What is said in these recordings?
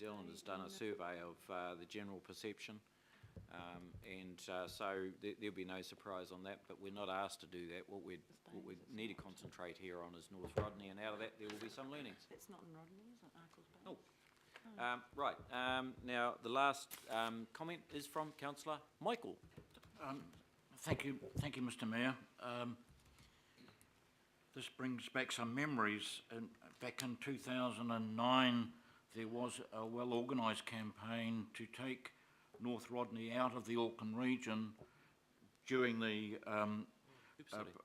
Zealand has done a survey of the general perception, so there'll be no surprise on that, but we're not asked to do that. What we need to concentrate here on is North Rodney, and out of that there will be some learnings. That's not in Rodney, is it? Arkles Bay? Oh. Right, now the last comment is from Councillor Michael. Thank you, Mr. Mayor. This brings back some memories. Back in 2009, there was a well-organised campaign to take North Rodney out of the Auckland region during the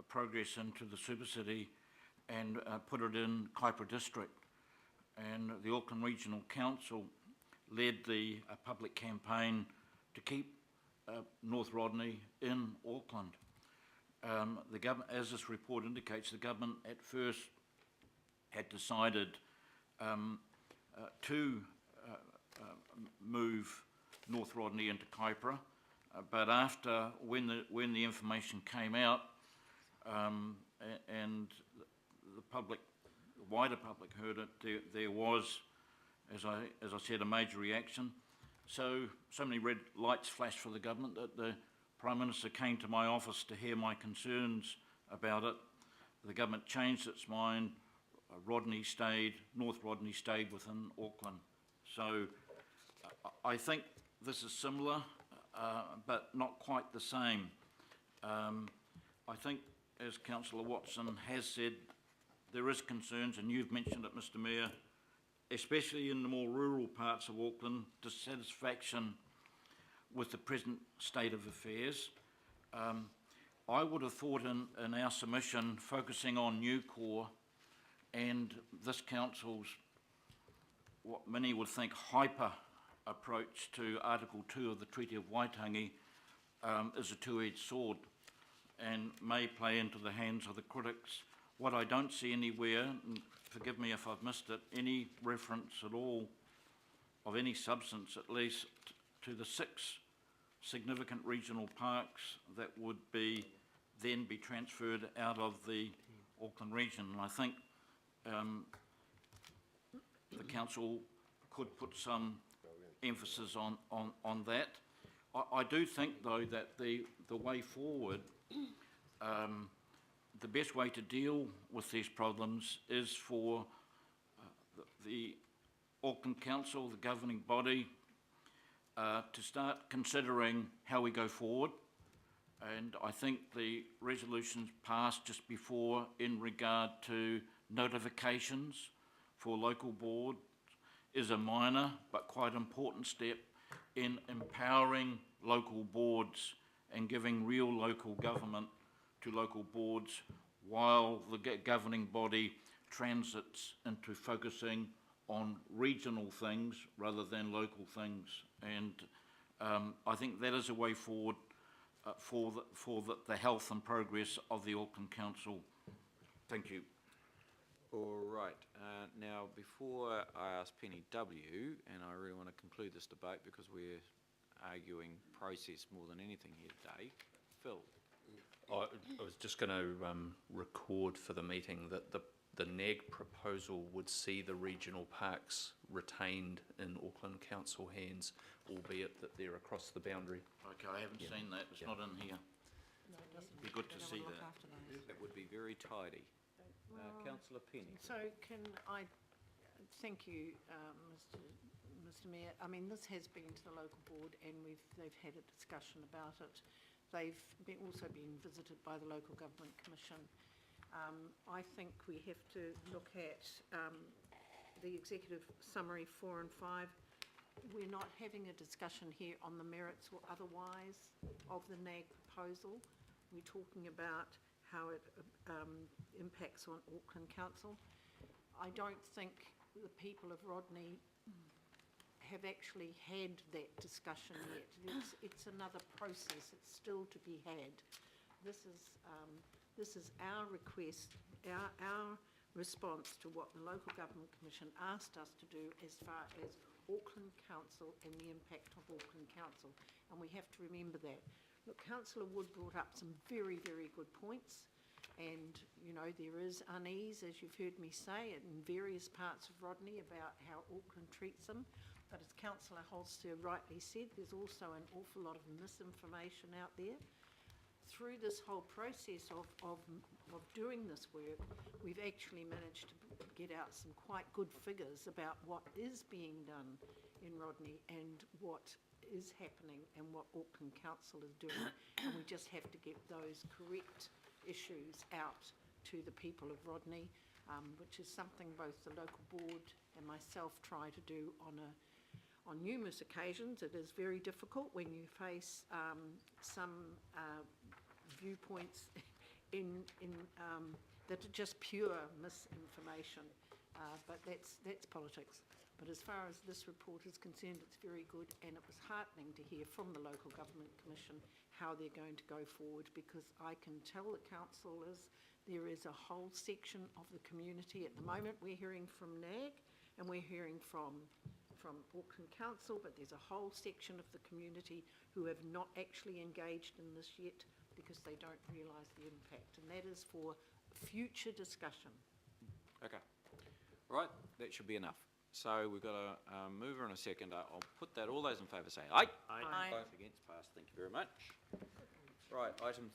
progress into the super city and put it in Kaipara district. And the Auckland Regional Council led the public campaign to keep North Rodney in Auckland. The government, as this report indicates, the government at first had decided to move North Rodney into Kaipara, but after when the information came out and the public, the wider public heard it, there was, as I said, a major reaction. So many red lights flashed for the government that the Prime Minister came to my office to hear my concerns about it. The government changed its mind. North Rodney stayed within Auckland. So I think this is similar, but not quite the same. I think, as Councillor Watson has said, there is concerns, and you've mentioned it, Mr. Mayor, especially in the more rural parts of Auckland, dissatisfaction with the present state of affairs. I would have thought in our submission, focusing on new core and this council's, what many would think, hyper approach to Article 2 of the Treaty of Waitangi is a two-edged sword and may play into the hands of the critics. What I don't see anywhere, and forgive me if I've missed it, any reference at all of any substance, at least, to the 6 significant regional parks that would then be transferred out of the Auckland region. And I think the council could put some emphasis on that. I do think, though, that the way forward, the best way to deal with these problems is for the Auckland Council, the governing body, to start considering how we go forward. And I think the resolutions passed just before in regard to notifications for local boards is a minor but quite important step in empowering local boards and giving real local government to local boards while the governing body transits into focusing on regional things rather than local things. And I think that is a way forward for the health and progress of the Auckland Council. Thank you. All right. Now, before I ask Penny W, and I really want to conclude this debate because we're arguing process more than anything here today, Phil. I was just going to record for the meeting that the NEG proposal would see the regional parks retained in Auckland Council hands, albeit that they're across the boundary. Okay, I haven't seen that. It's not in here. No, it doesn't. It'd be good to see that. That would be very tidy. Councillor Penny. So can I thank you, Mr. Mayor. I mean, this has been to the local board, and they've had a discussion about it. They've also been visited by the Local Government Commission. I think we have to look at the executive summary 4 and 5. We're not having a discussion here on the merits or otherwise of the NAG proposal. We're talking about how it impacts on Auckland Council. I don't think the people of Rodney have actually had that discussion yet. It's another process. It's still to be had. This is our request, our response to what the Local Government Commission asked us to do as far as Auckland Council and the impact of Auckland Council, and we have to remember that. Look, Councillor Wood brought up some very, very good points, and you know there is unease, as you've heard me say, in various parts of Rodney about how Auckland treats them. But as Councillor Holster rightly said, there's also an awful lot of misinformation out there. Through this whole process of doing this work, we've actually managed to get out some quite good figures about what is being done in Rodney and what is happening and what Auckland Council is doing. And we just have to get those correct issues out to the people of Rodney, which is something both the local board and myself try to do on numerous occasions. It is very difficult when you face some viewpoints that are just pure misinformation, but that's politics. But as far as this report is concerned, it's very good, and it was heartening to hear from the Local Government Commission how they're going to go forward, because I can tell the councillors there is a whole section of the community at the moment. We're hearing from NAG and we're hearing from Auckland Council, but there's a whole section of the community who have not actually engaged in this yet because they don't realise the impact, and that is for future discussion. Okay. Right, that should be enough. So we've got a mover and a seconder. I'll put that. All those in favour say aye. Aye. Both against, passed. Thank you very much. Right, item